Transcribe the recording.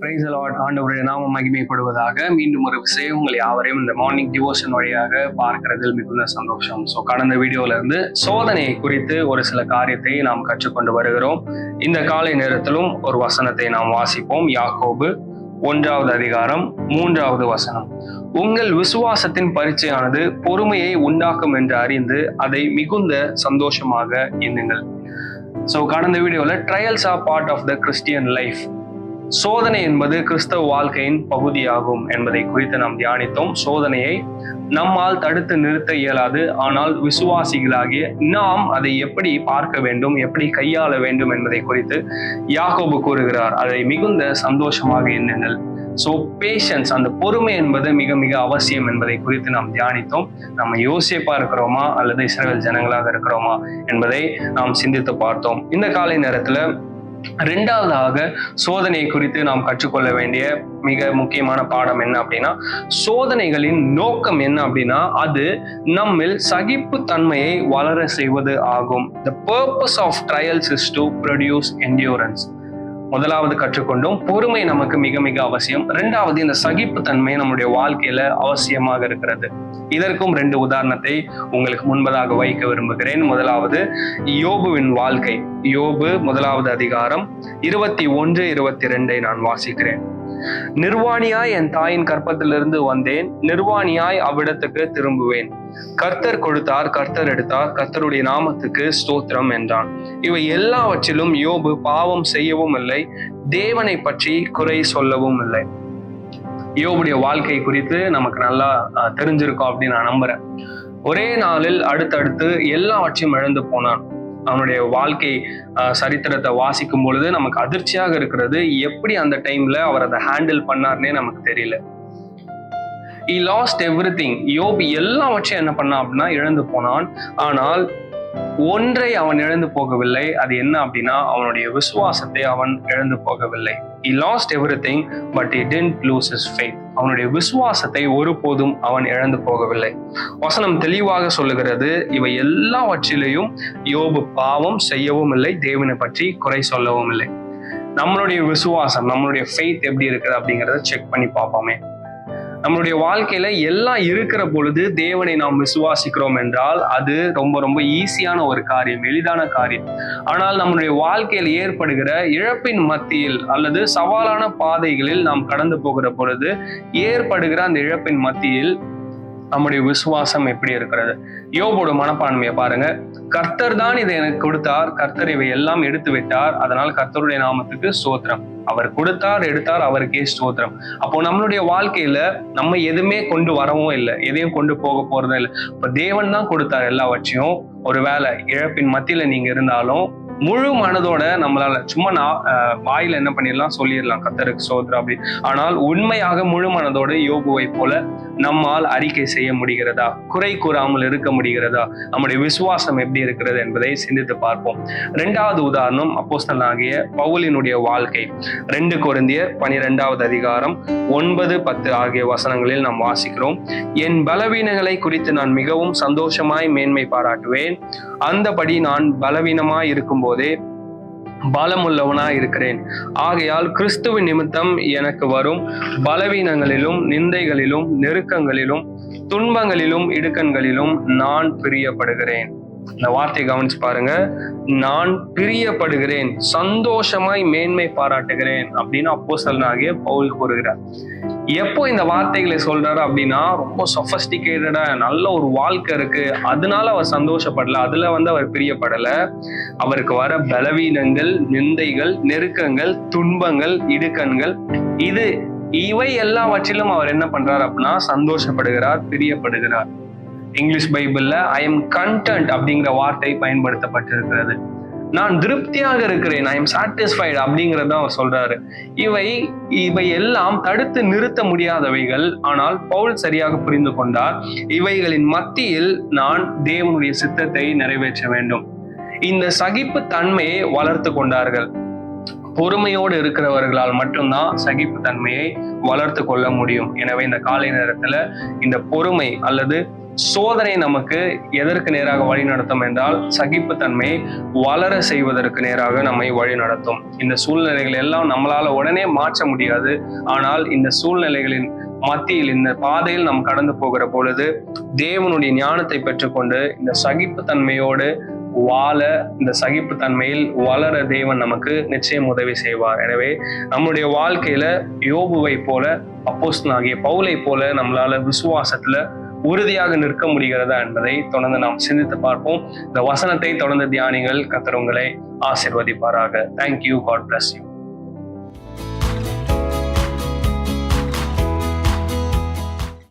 Praise the Lord. ஆண்டவருடைய நாமம் மகிமைப்படுவதாக. மீண்டும் ஒரு விஷயம் உங்களை யாவரையும் இந்த மார்னிங் டிவோஷன் வழியாக பார்க்கிறதில் மிகுந்த சந்தோஷம். கடந்த வீடியோல இருந்து சோதனையை குறித்து ஒரு சில காரியத்தை நாம் கற்றுக்கொண்டு வருகிறோம். இந்த காலை நேரத்திலும் ஒரு வசனத்தை நாம் வாசிப்போம். யாக்கோபு 1வது அதிகாரம் 3வது வசனம். உங்கள் விசுவாசத்தின் பரீட்சையானது பொறுமையை உண்டாக்கும் என்று அறிந்து அதை மிகுந்த சந்தோஷமாக எண்ணுங்கள். கடந்த வீடியோல trials are part of the Christian life, சோதனை என்பது கிறிஸ்தவ வாழ்க்கையின் பகுதியாகும் என்பதை குறித்து நாம் தியானித்தோம். சோதனையை நம்மால் தடுத்து நிறுத்த இயலாது, ஆனால் விசுவாசிகளாகிய நாம் அதை எப்படி பார்க்க வேண்டும், எப்படி கையாள வேண்டும் என்பதை குறித்து யாக்கோபு கூறுகிறார். அதை மிகுந்த சந்தோஷமாக எண்ணுங்கள். பேஷன்ஸ், அந்த பொறுமை என்பது மிக மிக அவசியம் என்பதை குறித்து நாம் தியானித்தோம். நம்ம யோசிப்பா இருக்கிறோமா அல்லது இஸ்ரவேல் ஜனங்களாக இருக்கிறோமா என்பதை நாம் சிந்தித்து பார்த்தோம். இந்த காலை நேரத்துல இரண்டாவதாக சோதனை குறித்து நாம் கற்றுக்கொள்ள வேண்டிய மிக முக்கியமான பாடம் என்ன அப்படின்னா, சோதனைகளின் நோக்கம் என்ன அப்படின்னா, அது நம்மில் சகிப்பு தன்மையை வளர செய்வது ஆகும். The purpose of trials is to produce endurance. முதலாவது கற்றுக்கொண்டோம், பொறுமை நமக்கு மிக மிக அவசியம். இரண்டாவது, இந்த சகிப்பு தன்மை நம்முடைய வாழ்க்கையில அவசியமாக இருக்கிறது. இதற்கும் 2 உதாரணத்தை உங்களுக்கு முன்பதாக வைக்க விரும்புகிறேன். முதலாவது யோபுவின் வாழ்க்கை. யோபு 1வது அதிகாரம் 21, 22 நான் வாசிக்கிறேன். நிர்வாணியாய் என் தாயின் கற்பத்திலிருந்து வந்தேன், நிர்வாணியாய் அவ்விடத்துக்கு திரும்புவேன். கர்த்தர் கொடுத்தார், கர்த்தர் எடுத்தார், கர்த்தருடைய நாமத்துக்கு ஸ்தோத்திரம் என்றான். இவை எல்லாவற்றிலும் யோபு பாவம் செய்யவும் இல்லை, தேவனை பற்றி குறை சொல்லவும் இல்லை. யோபுடைய வாழ்க்கை குறித்து நமக்கு நல்லா தெரிஞ்சிருக்கும் அப்படின்னு நான் நம்புறேன். ஒரே நாளில் அடுத்தடுத்து எல்லாவற்றையும் இழந்து போனான். அவனுடைய வாழ்க்கை சரித்திரத்தை வாசிக்கும் பொழுது நமக்கு அதிர்ச்சியாக இருக்கிறது. எப்படி அந்த டைம்ல அவர் அதை ஹேண்டில் பண்ணார்னே நமக்கு தெரியல. He lost everything. யோபு எல்லாவற்றையும் என்ன பண்ணான் அப்படின்னா இழந்து போனான். ஆனால் ஒன்றை அவன் இழந்து போகவில்லை. அது என்ன அப்படின்னா, அவனுடைய விசுவாசத்தை அவன் இழந்து போகவில்லை. He lost everything but he didn't lose his faith. அவனுடைய விசுவாசத்தை ஒருபோதும் அவன் இழந்து போகவில்லை. வசனம் தெளிவாக சொல்லுகிறது, இவை எல்லாவற்றிலையும் யோபு பாவம் செய்யவும் இல்லை, தேவனை பற்றி குறை சொல்லவும் இல்லை. நம்மளுடைய விசுவாசம், நம்மளுடைய ஃபெய்த் எப்படி இருக்குது அப்படிங்கிறத செக் பண்ணி பார்ப்போமே. நம்மளுடைய வாழ்க்கையில எல்லாம் இருக்கிற பொழுது தேவனை நாம் விசுவாசிக்கிறோம் என்றால் அது ரொம்ப ரொம்ப ஈஸியான ஒரு காரியம், எளிதான காரியம். ஆனால் நம்மளுடைய வாழ்க்கையில் ஏற்படுகிற இழப்பின் மத்தியில் அல்லது சவாலான பாதைகளில் நாம் கடந்து போகிற பொழுது ஏற்படுகிற அந்த இழப்பின் மத்தியில் நம்முடைய விசுவாசம் எப்படி இருக்கிறது? யோபோட மனப்பான்மையை பாருங்க. கர்த்தர் தான் இதை எனக்கு கொடுத்தார், கர்த்தர் இவை எல்லாம் எடுத்து விட்டார், அதனால் கர்த்தருடைய நாமத்துக்கு ஸ்தோத்திரம். அவர் கொடுத்தார், எடுத்தார், அவருக்கே ஸ்தோத்திரம். அப்போ நம்மளுடைய வாழ்க்கையில நம்ம எதுவுமே கொண்டு வரவும் இல்லை, எதையும் கொண்டு போக போறதும் இல்லை. இப்ப தேவன் தான் கொடுத்தார் எல்லாவற்றையும். ஒருவேளை இழப்பின் மத்தியில நீங்க இருந்தாலும் முழு மனதோட நம்மளால சும்மா வாயில என்ன பண்ணிடலாம், சொல்லிடலாம் கர்த்தருக்கு ஸ்தோத்திரம் அப்படி. ஆனால் உண்மையாக முழு மனதோட யோபுவை போல நம்மால் அறிக்கை செய்ய முடிகிறதா? குறை கூறாமல் இருக்க முடிகிறதா? நம்முடைய விசுவாசம் எப்படி இருக்கிறது என்பதை சிந்தித்து பார்ப்போம். 2வது உதாரணம் அப்போஸ்தலனாகிய பவுலினுடைய வாழ்க்கை. 2 கொரிந்தியர் 12வது அதிகாரம் 9, 10 ஆகிய வசனங்களில் நாம் வாசிக்கிறோம். என் பலவீனங்களை குறித்து நான் மிகவும் சந்தோஷமாய் மேன்மை பாராட்டுவேன், அந்தபடி நான் பலவீனமாய் இருக்கும் போதே பலமுள்ளவனாய் இருக்கிறேன். ஆகையால் கிறிஸ்துவின் நிமித்தம் எனக்கு வரும் பலவீனங்களிலும் நிந்தைகளிலும் நெருக்கங்களிலும் துன்பங்களிலும் இடுக்கண்களிலும் நான் பிரியப்படுகிறேன். இந்த வார்த்தையை கவனிச்சு பாருங்க. நான் பிரியப்படுகிறேன், சந்தோஷமாய் மேன்மை பாராட்டுகிறேன் அப்படின்னு அப்போஸ்தலனாகிய பவுல் கூறுகிறார். எப்போ இந்த வார்த்தைகளை சொல்றாரு அப்படின்னா, ரொம்ப சொஃபஸ்டிகேட்டடா நல்ல ஒரு வாழ்க்கை இருக்கு, அதனால அவர் சந்தோஷப்படல, அதுல அவர் பிரியப்படல. அவருக்கு வர பலவீனங்கள், நிந்தைகள், நெருக்கங்கள், துன்பங்கள், இடுக்கண்கள், இவை எல்லாவற்றிலும் அவர் என்ன பண்றார் அப்படின்னா சந்தோஷப்படுகிறார், பிரியப்படுகிறார். இங்கிலீஷ் பைபிள்ல ஐ எம் கண்டென்ட் அப்படிங்கிற வார்த்தை பயன்படுத்தப்பட்டிருக்கிறது. நான் திருப்தியாக இருக்கிறேன், ஐ எம் சாட்டிஸ்ஃபைடு அப்படிங்கிறத அவர் சொல்றாரு. இவை எல்லாம் தடுத்து நிறுத்த முடியாதவைகள். ஆனால் பவுல் சரியாக புரிந்து கொண்டார், இவைகளின் மத்தியில் நான் தேவனுடைய சித்தத்தை நிறைவேற்ற வேண்டும். இந்த சகிப்பு தன்மையை வளர்த்து கொண்டார்கள். பொறுமையோடு இருக்கிறவர்களால் மட்டும்தான் சகிப்பு தன்மையை வளர்த்து கொள்ள முடியும். எனவே இந்த காலை நேரத்துல இந்த பொறுமை அல்லது சோதனை நமக்கு எதற்கு நேராக வழி நடத்தும் என்றால் சகிப்புத்தன்மையை வளர செய்வதற்கு நேராக நம்மை வழி நடத்தும். இந்த சூழ்நிலைகள் எல்லாம் நம்மளால உடனே மாற்ற முடியாது. ஆனால் இந்த சூழ்நிலைகளின் மத்தியில், இந்த பாதையில் நாம் கடந்து போகிற பொழுது தேவனுடைய ஞானத்தை பெற்றுக்கொண்டு இந்த சகிப்புத்தன்மையோடு வாழ, இந்த சகிப்புத்தன்மையில் வளர தேவன் நமக்கு நிச்சயம் உதவி செய்வார். எனவே நம்முடைய வாழ்க்கையில யோபுவை போல, அப்போஸ்தலனாகிய பவுலை போல நம்மளால விசுவாசத்துல உறுதியாக நிற்க முடிகிறதா என்பதை தொடர்ந்து நாம் சிந்தித்து பார்ப்போம். இந்த வசனத்தை தொடர்ந்து தியானிகள். கர்த்தர் உங்களை ஆசீர்வதிப்பாராக. தேங்க்யூ. God bless you.